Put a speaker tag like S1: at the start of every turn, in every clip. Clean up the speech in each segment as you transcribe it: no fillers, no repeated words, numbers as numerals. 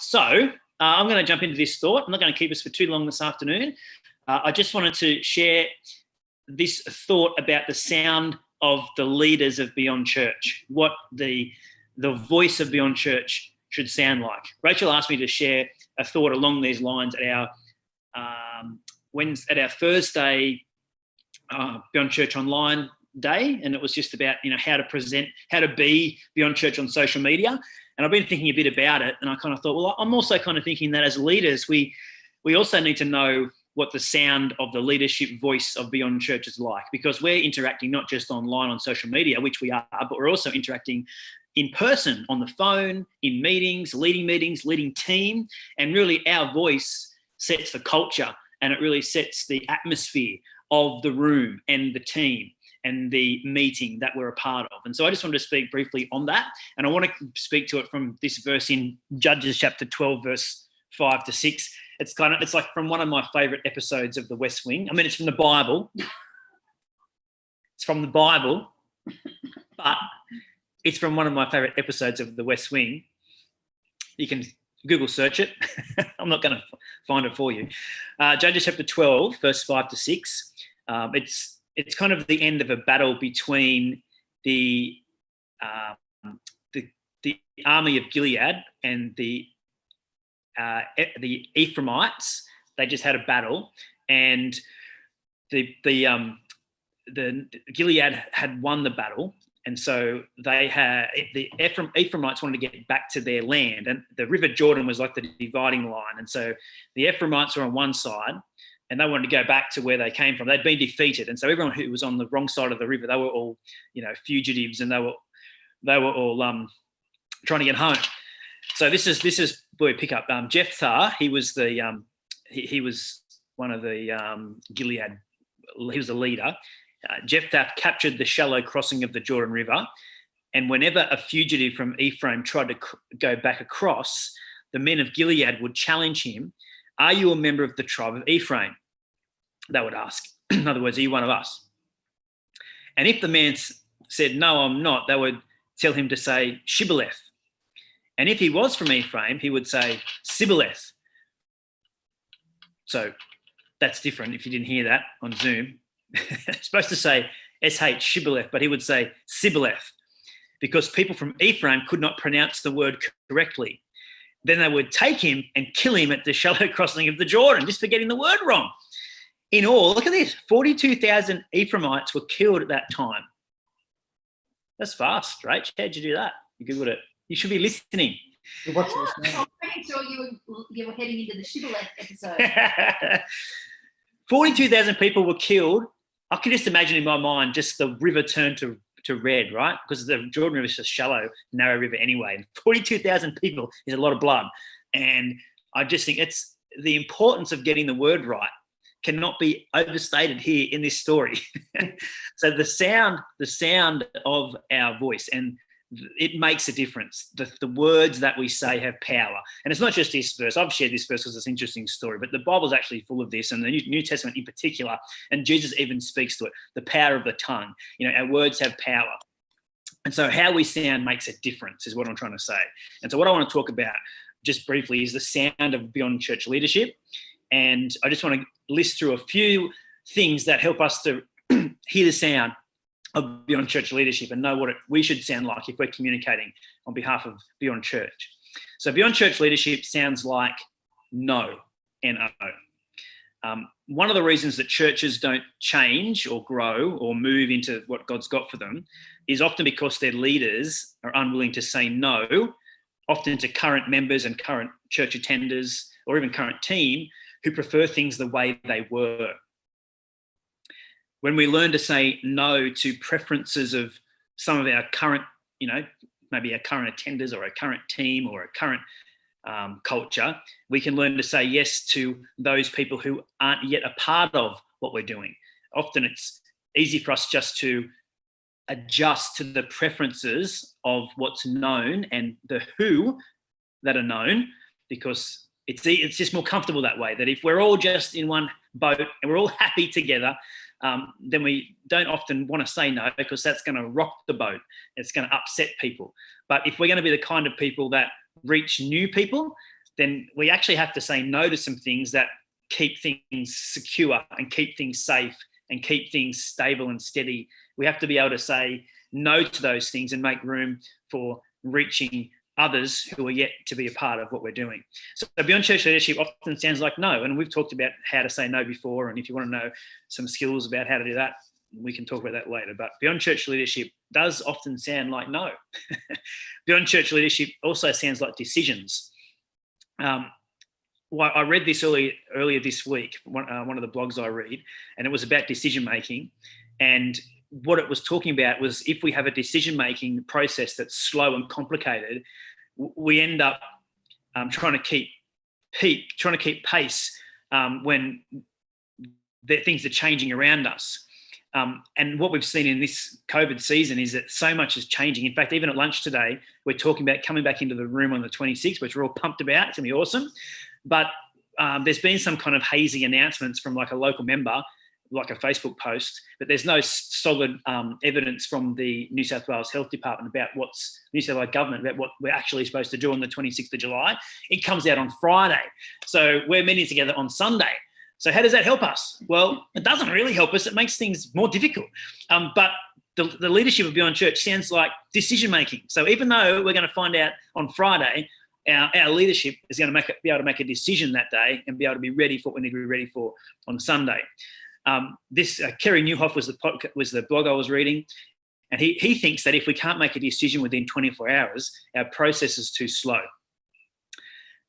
S1: So I'm going to jump into this thought. I'm not going to keep us for too long this afternoon. I just wanted to share this thought about the sound of the leaders of Beyond Church, what the voice of Beyond Church should sound like. Rachel asked me to share a thought along these lines at our Thursday Beyond Church Online day, and it was just about how to be Beyond Church on social media. And I've been thinking a bit about it, and I kind of thought, well, I'm also kind of thinking that as leaders, we also need to know what the sound of the leadership voice of Beyond Church is like, because we're interacting not just online on social media, which we are, but we're also interacting in person, on the phone, in meetings, leading team, and really our voice sets the culture, and it really sets the atmosphere of the room and the team and the meeting that we're a part of. And so I just wanted to speak briefly on that, and I want to speak to it from this verse in Judges chapter 12, verse 5 to 6. It's like from one of my favourite episodes of The West Wing. I mean, it's from the Bible. It's from the Bible, but it's from one of my favourite episodes of The West Wing. You can Google search it. I'm not going to find it for you. Judges chapter 12, verse 5 to 6. It's kind of the end of a battle between the army of Gilead and the Ephraimites. They just had a battle, and the Gilead had won the battle, and so the Ephraimites wanted to get back to their land, and the River Jordan was like the dividing line, and so the Ephraimites were on one side, and they wanted to go back to where they came from. They'd been defeated, and so everyone who was on the wrong side of the river, they were all fugitives, and they were all trying to get home. So this is where we pick up. Jephthah, he was one of the Gilead. He was a leader. Jephthah captured the shallow crossing of the Jordan River, and whenever a fugitive from Ephraim tried to go back across, the men of Gilead would challenge him. "Are you a member of the tribe of Ephraim?" They would ask. In other words, "Are you one of us?" And if the man said, "No, I'm not," they would tell him to say Shibboleth. And if he was from Ephraim, he would say Sibboleth. So that's different if you didn't hear that on Zoom. It's supposed to say SH, Shibboleth, but he would say Sibboleth, because people from Ephraim could not pronounce the word correctly. Then they would take him and kill him at the shallow crossing of the Jordan, just for getting the word wrong. In all, look at this, 42,000 Ephraimites were killed at that time. That's fast, Rach. How'd you do that? You Googled it. You should be listening.
S2: You're watching this now.
S3: I was making sure you were heading into the Shibboleth episode.
S1: 42,000 people were killed. I can just imagine in my mind just the river turned to red, right? Because the Jordan River is a shallow, narrow river anyway. 42,000 people is a lot of blood. And I just think it's the importance of getting the word right cannot be overstated here in this story. So the sound of our voice, and it makes a difference. The words that we say have power. And it's not just this verse. I've shared this verse because it's an interesting story, but the Bible's actually full of this, and the New Testament in particular, and Jesus even speaks to it, the power of the tongue. Our words have power. And so how we sound makes a difference is what I'm trying to say. And so what I want to talk about just briefly is the sound of Beyond Church leadership. And I just want to list through a few things that help us to hear the sound of Beyond Church leadership and know what we should sound like if we're communicating on behalf of Beyond Church. So Beyond Church leadership sounds like no, N-O. One of the reasons that churches don't change or grow or move into what God's got for them is often because their leaders are unwilling to say no, often to current members and current church attenders or even current team who prefer things the way they were. When we learn to say no to preferences of some of our current, maybe our current attenders or our current team or our current culture, we can learn to say yes to those people who aren't yet a part of what we're doing. Often it's easy for us just to adjust to the preferences of what's known and the who that are known, because it's just more comfortable that way, that if we're all just in one boat and we're all happy together, then we don't often want to say no, because that's going to rock the boat. It's going to upset people. But if we're going to be the kind of people that reach new people, then we actually have to say no to some things that keep things secure and keep things safe and keep things stable and steady. We have to be able to say no to those things and make room for reaching others who are yet to be a part of what we're doing. So beyond church leadership often sounds like no, and we've talked about how to say no before, and if you want to know some skills about how to do that, we can talk about that later. But beyond church leadership does often sound like no. Beyond church leadership also sounds like decisions. I read this earlier this week, one of the blogs I read, and it was about decision making. And what it was talking about was if we have a decision-making process that's slow and complicated, we end up trying to keep pace when things are changing around us. And what we've seen in this COVID season is that so much is changing. In fact, even at lunch today, we're talking about coming back into the room on the 26th, which we're all pumped about. It's going to be awesome. But there's been some kind of hazy announcements from like a local member, like a Facebook post, but there's no solid evidence from the New South Wales Health Department about New South Wales government about what we're actually supposed to do on the 26th of July. It comes out on Friday. So we're meeting together on Sunday. So how does that help us? Well, it doesn't really help us. It makes things more difficult. But the leadership of Beyond Church sounds like decision-making. So even though we're going to find out on Friday, our leadership is going to be able to make a decision that day and be able to be ready for what we need to be ready for on Sunday. Kerry Newhoff was the blog I was reading, and he thinks that if we can't make a decision within 24 hours, our process is too slow.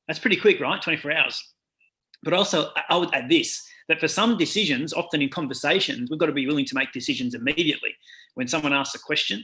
S1: That's pretty quick, right? 24 hours. But also, I would add this, that for some decisions, often in conversations, we've got to be willing to make decisions immediately. When someone asks a question,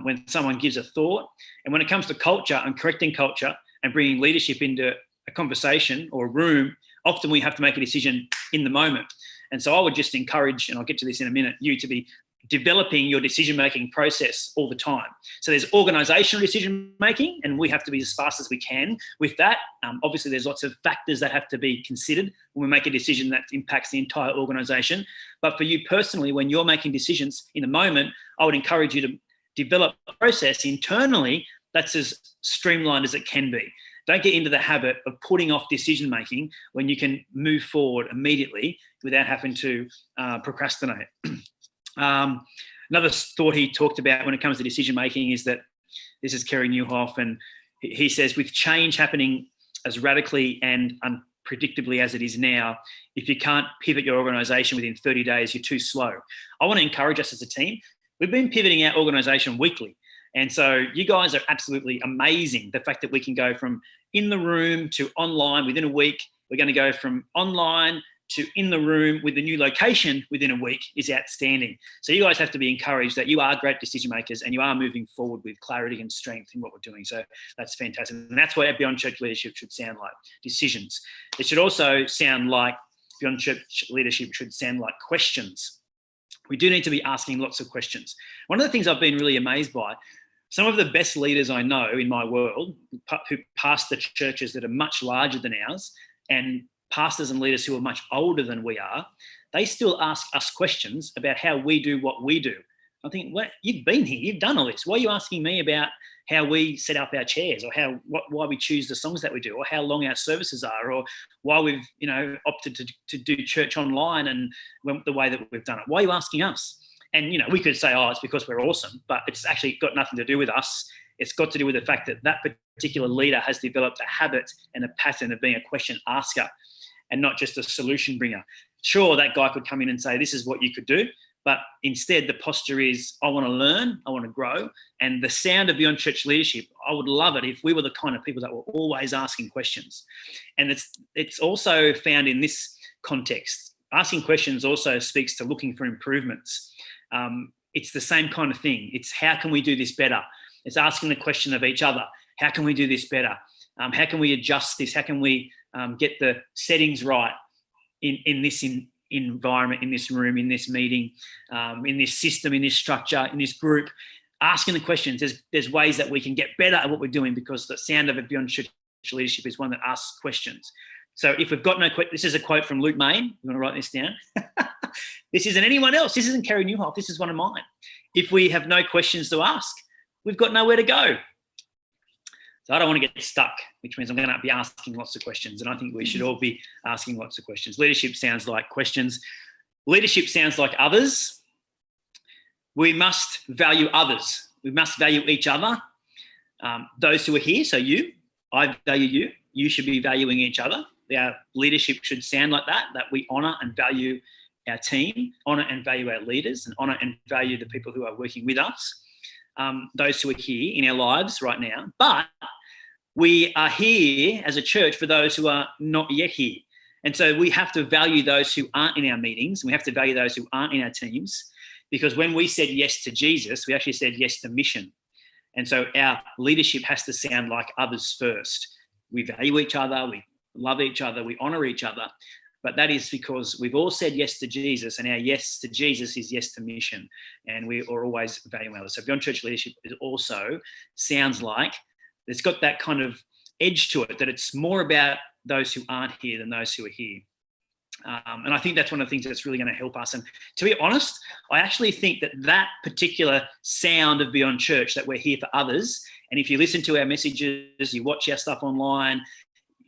S1: when someone gives a thought, and when it comes to culture and correcting culture and bringing leadership into a conversation or a room, often we have to make a decision in the moment. And so I would just encourage, and I'll get to this in a minute, you to be developing your decision-making process all the time. So there's organisational decision-making, and we have to be as fast as we can with that. Obviously, there's lots of factors that have to be considered when we make a decision that impacts the entire organisation. But for you personally, when you're making decisions in the moment, I would encourage you to develop a process internally that's as streamlined as it can be. Don't get into the habit of putting off decision-making when you can move forward immediately without having to procrastinate. Another thought he talked about when it comes to decision-making is that, this is Kerry Newhoff, and he says, with change happening as radically and unpredictably as it is now, if you can't pivot your organisation within 30 days, you're too slow. I want to encourage us as a team. We've been pivoting our organisation weekly. And so you guys are absolutely amazing. The fact that we can go from in the room to online within a week, we're going to go from online to in the room with the new location within a week is outstanding. So you guys have to be encouraged that you are great decision makers and you are moving forward with clarity and strength in what we're doing. So that's fantastic. And that's what our Beyond Church leadership should sound like, decisions. It should also sound like, Beyond Church leadership should sound like questions. We do need to be asking lots of questions. One of the things I've been really amazed by, some of the best leaders I know in my world who pastor churches that are much larger than ours, and pastors and leaders who are much older than we are, they still ask us questions about how we do what we do. I think, well, you've been here, you've done all this. Why are you asking me about how we set up our chairs, or why we choose the songs that we do, or how long our services are, or why we've opted to do church online and the way that we've done it? Why are you asking us? And, we could say, oh, it's because we're awesome, but it's actually got nothing to do with us. It's got to do with the fact that that particular leader has developed a habit and a pattern of being a question asker and not just a solution bringer. Sure, that guy could come in and say, this is what you could do. But instead, the posture is, I want to learn, I want to grow. And the sound of Beyond Church leadership, I would love it if we were the kind of people that were always asking questions. And it's also found in this context. Asking questions also speaks to looking for improvements. It's the same kind of thing. It's how can we do this better? It's asking the question of each other. How can we do this better? How can we adjust this? How can we get the settings right in this environment, in this room, in this meeting, in this system, in this structure, in this group? Asking the questions. There's ways that we can get better at what we're doing, because the sound of it Beyond Church leadership is one that asks questions. So if we've got no questions, this is a quote from Luke Main. You want to write this down? This isn't anyone else. This isn't Kerry Newhoff. This is one of mine. If we have no questions to ask, we've got nowhere to go. So I don't want to get stuck, which means I'm going to be asking lots of questions. And I think we should all be asking lots of questions. Leadership sounds like questions. Leadership sounds like others. We must value others. We must value each other. Those who are here, so you, I value you. You should be valuing each other. Our leadership should sound like that we honour and value our team, honour and value our leaders, and honour and value the people who are working with us, those who are here in our lives right now. But we are here as a church for those who are not yet here. And so we have to value those who aren't in our meetings, and we have to value those who aren't in our teams, because when we said yes to Jesus, we actually said yes to mission. And so our leadership has to sound like others first. We value each other, we love each other, we honour each other. But that is because we've all said yes to Jesus, and our yes to Jesus is yes to mission. And we are always valuing others. So Beyond Church leadership is also sounds like it's got that kind of edge to it, that it's more about those who aren't here than those who are here. And I think that's one of the things that's really going to help us. And to be honest, I actually think that particular sound of Beyond Church, that we're here for others, and if you listen to our messages, you watch our stuff online,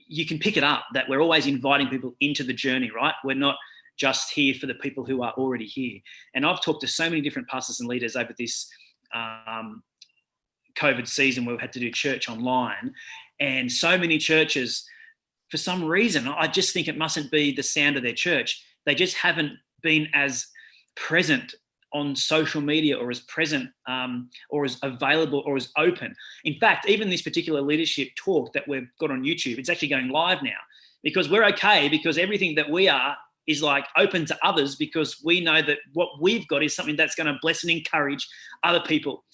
S1: you can pick it up, that we're always inviting people into the journey, right? We're not just here for the people who are already here. And I've talked to so many different pastors and leaders over this COVID season where we've had to do church online, and so many churches, for some reason, I just think it mustn't be the sound of their church. They just haven't been as present on social media, or as present or as available or as open. In fact, even this particular leadership talk that we've got on YouTube, it's actually going live now, because we're okay, because everything that we are is like open to others, because we know that what we've got is something that's going to bless and encourage other people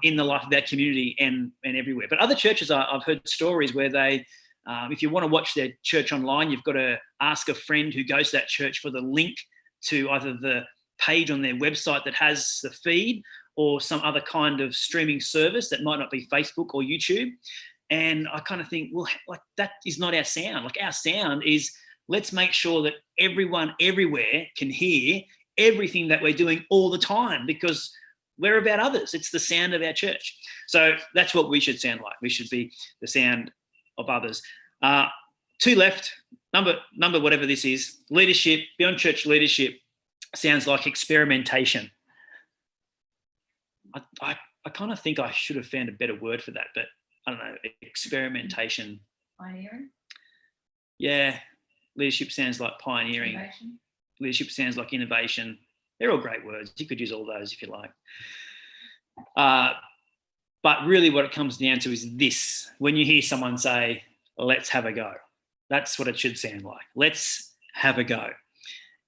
S1: in the life of our community and everywhere. But other churches, I've heard stories where they, if you want to watch their church online, you've got to ask a friend who goes to that church for the link to either the page on their website that has the feed, or some other kind of streaming service that might not be Facebook or YouTube. And I kind of think, well, like, that is not our sound. Like, our sound is, let's make sure that everyone everywhere can hear everything that we're doing all the time, because we're about others. It's the sound of our church. So that's what we should sound like. We should be the sound of others. Two left, number whatever this is, leadership, Beyond Church leadership sounds like experimentation. I kind of think I should have found a better word for that, but I don't know, experimentation.
S3: Pioneering?
S1: Yeah, leadership sounds like pioneering.
S3: Innovation.
S1: Leadership sounds like innovation. They're all great words. You could use all those if you like. But really what it comes down to is this. When you hear someone say, let's have a go, that's what it should sound like. Let's have a go.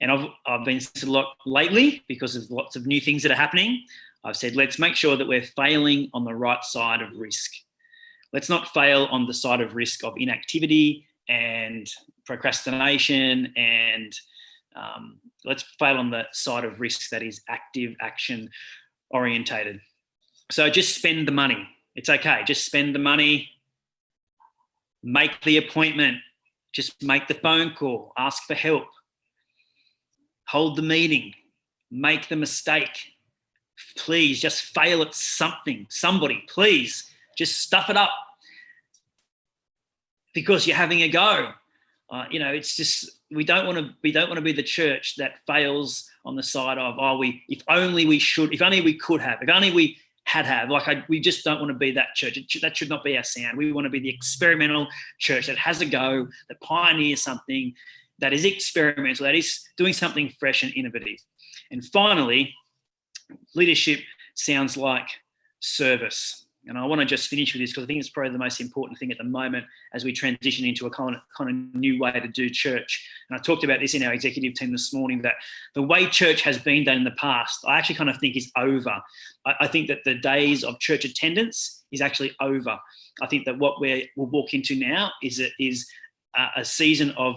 S1: And I've been saying a lot lately, because of lots of new things that are happening. I've said, let's make sure that we're failing on the right side of risk. Let's not fail on the side of risk of inactivity and procrastination, and let's fail on the side of risk that is active, action orientated. So just spend the money. It's okay. Just spend the money. Make the appointment. Just make the phone call. Ask for help. Hold the meeting. Make the mistake. Please just fail at something. Somebody, please just stuff it up, because you're having a go. It's just, we don't want to be the church that fails on the side of, if only we could have, if only we had. We just don't want to be that church. That should not be our sound. We want to be the experimental church that has a go, that pioneers something, that is experimental, that is doing something fresh and innovative. And finally, leadership sounds like service. And I want to just finish with this, because I think it's probably the most important thing at the moment as we transition into a kind of new way to do church. And I talked about this in our executive team this morning, that the way church has been done in the past, I actually kind of think is over. I think that the days of church attendance is actually over. I think that what we'll walk into now is a season of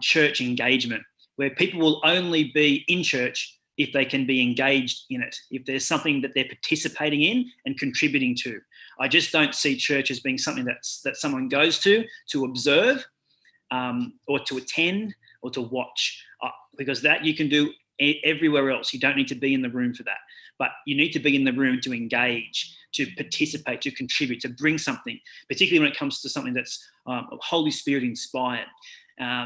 S1: church engagement, where people will only be in church if they can be engaged in it, if there's something that they're participating in and contributing to. I just don't see church as being something that someone goes to observe, or to attend, or to watch, because that you can do everywhere else. You don't need to be in the room for that. but you need to be in the room to engage, to participate, to contribute, to bring something, particularly when it comes to something that's Holy Spirit inspired.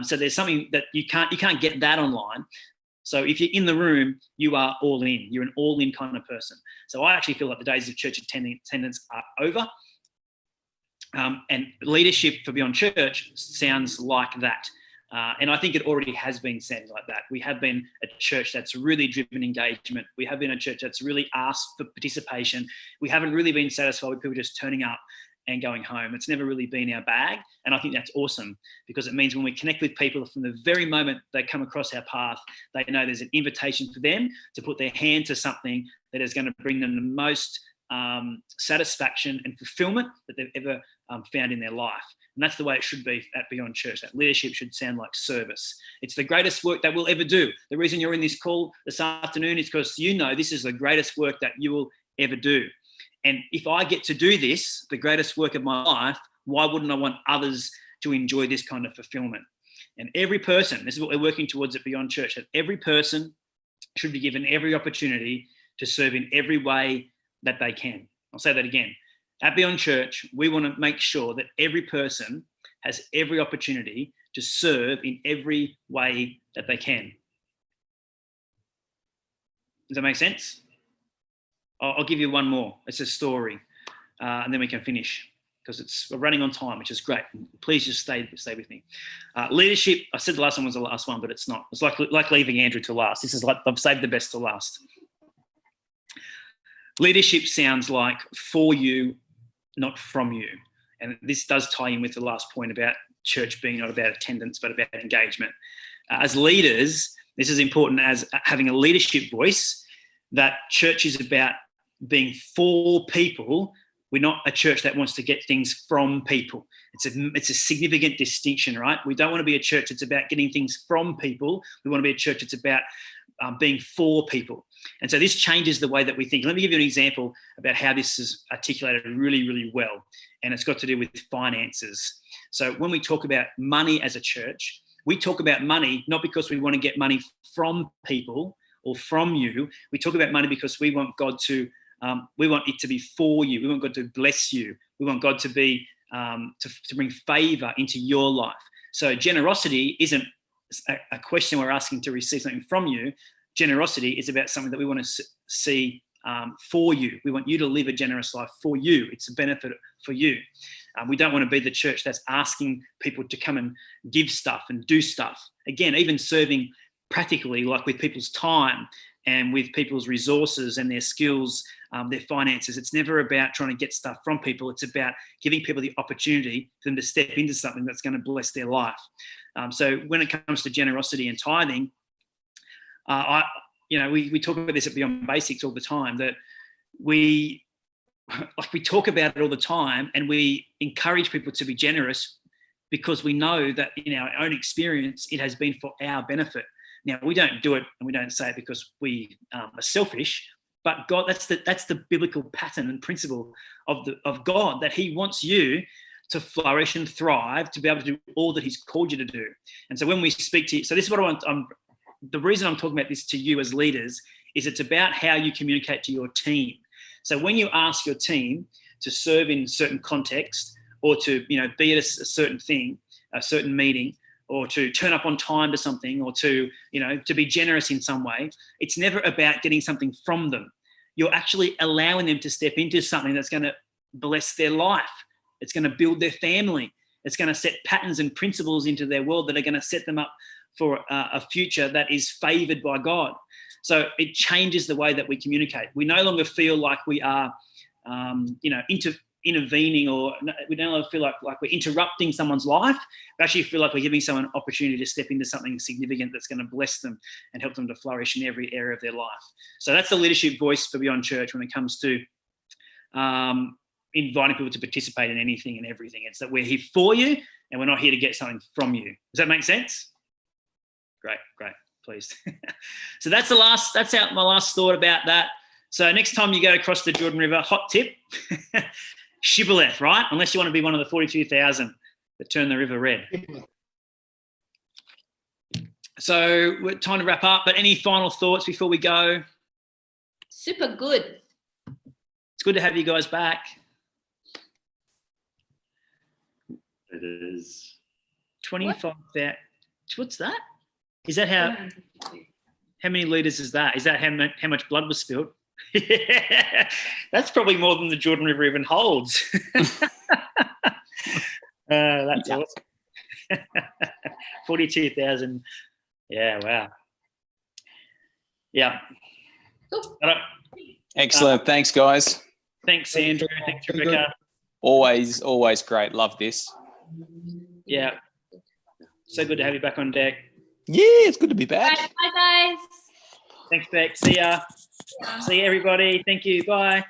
S1: So there's something that you can't get that online. So if you're in the room, you are all in. You're an all-in kind of person. So I actually feel like the days of church attendance are over. And leadership for Beyond Church sounds like that. And I think it already has been said like that. We have been a church that's really driven engagement. We have been a church that's really asked for participation. We haven't really been satisfied with people just turning up and going home. It's never really been our bag. And I think that's awesome, because it means when we connect with people from the very moment they come across our path, they know there's an invitation for them to put their hand to something that is going to bring them the most satisfaction and fulfillment that they've ever found in their life. And that's the way it should be at Beyond Church. That leadership should sound like service. It's the greatest work that we'll ever do. The reason you're in this call this afternoon is because you know this is the greatest work that you will ever do. And if I get to do this, the greatest work of my life, why wouldn't I want others to enjoy this kind of fulfillment? And every person, this is what we're working towards at Beyond Church, that every person should be given every opportunity to serve in every way that they can. I'll say that again. At Beyond Church, we want to make sure that every person has every opportunity to serve in every way that they can. Does that make sense? I'll give you one more. It's a story, and then we can finish, because we're running on time, which is great. Please just stay with me. Leadership, I said the last one was the last one, but it's not. It's like leaving Andrew to last. This is like I've saved the best to last. Leadership sounds like for you, not from you. And this does tie in with the last point about church being not about attendance, but about engagement. As leaders, this is important as having a leadership voice, that church is about being for people. We're not a church that wants to get things from people. It's a significant distinction, right? We don't want to be a church that's about getting things from people. We want to be a church that's about being for people. And so this changes the way that we think. Let me give you an example about how this is articulated really, really well. And it's got to do with finances. So when we talk about money as a church, we talk about money not because we want to get money from people or from you. We talk about money because we want God to, we want it to be for you. We want God to bless you. We want God to be, to bring favor into your life. So generosity isn't a question we're asking to receive something from you. Generosity is about something that we want to see for you. We want you to live a generous life for you. It's a benefit for you. We don't want to be the church that's asking people to come and give stuff and do stuff. Again, even serving practically, like with people's time and with people's resources and their skills, their finances. It's never about trying to get stuff from people. It's about giving people the opportunity for them to step into something that's going to bless their life. So when it comes to generosity and tithing, we talk about this at Beyond Basics all the time, that we talk about it all the time, and we encourage people to be generous because we know that in our own experience, it has been for our benefit. Now, we don't do it and we don't say it because we are selfish, but God, that's the biblical pattern and principle of God, that He wants you to flourish and thrive, to be able to do all that He's called you to do. And so when we speak to you, so this is what I want, the reason I'm talking about this to you as leaders is it's about how you communicate to your team. So when you ask your team to serve in a certain context, or to be at a certain thing, a certain meeting, or to turn up on time to something, or to be generous in some way, it's never about getting something from them. You're actually allowing them to step into something that's going to bless their life. It's going to build their family. It's going to set patterns and principles into their world that are going to set them up for a future that is favoured by God. So it changes the way that we communicate. We no longer feel like we are, intervening, or we no longer feel like we're interrupting someone's life. We actually feel like we're giving someone an opportunity to step into something significant that's going to bless them and help them to flourish in every area of their life. So that's the leadership voice for Beyond Church when it comes to inviting people to participate in anything and everything. It's that we're here for you and we're not here to get something from you. Does that make sense? Great, pleased. So that's my last thought about that. So next time you go across the Jordan River, hot tip, Shibboleth, right? Unless you want to be one of the 42,000 that turn the river red. So we're time to wrap up, but any final thoughts before we go?
S3: Super good.
S1: It's good to have you guys back.
S2: It is.
S1: 25,000. What's that? Is that how many litres is that? Is that how much blood was spilled? That's probably more than the Jordan River even holds. That's awesome. 42,000. Yeah, wow. Yeah.
S3: Cool.
S4: Excellent. Thanks, guys.
S1: Thanks, Andrew. Thanks, Rebecca.
S4: Always great. Love this.
S1: Yeah. So good to have you back on deck.
S4: Yeah, it's good to be back.
S3: Bye, guys.
S1: Thanks, Beck. See ya. See you, everybody. Thank you. Bye.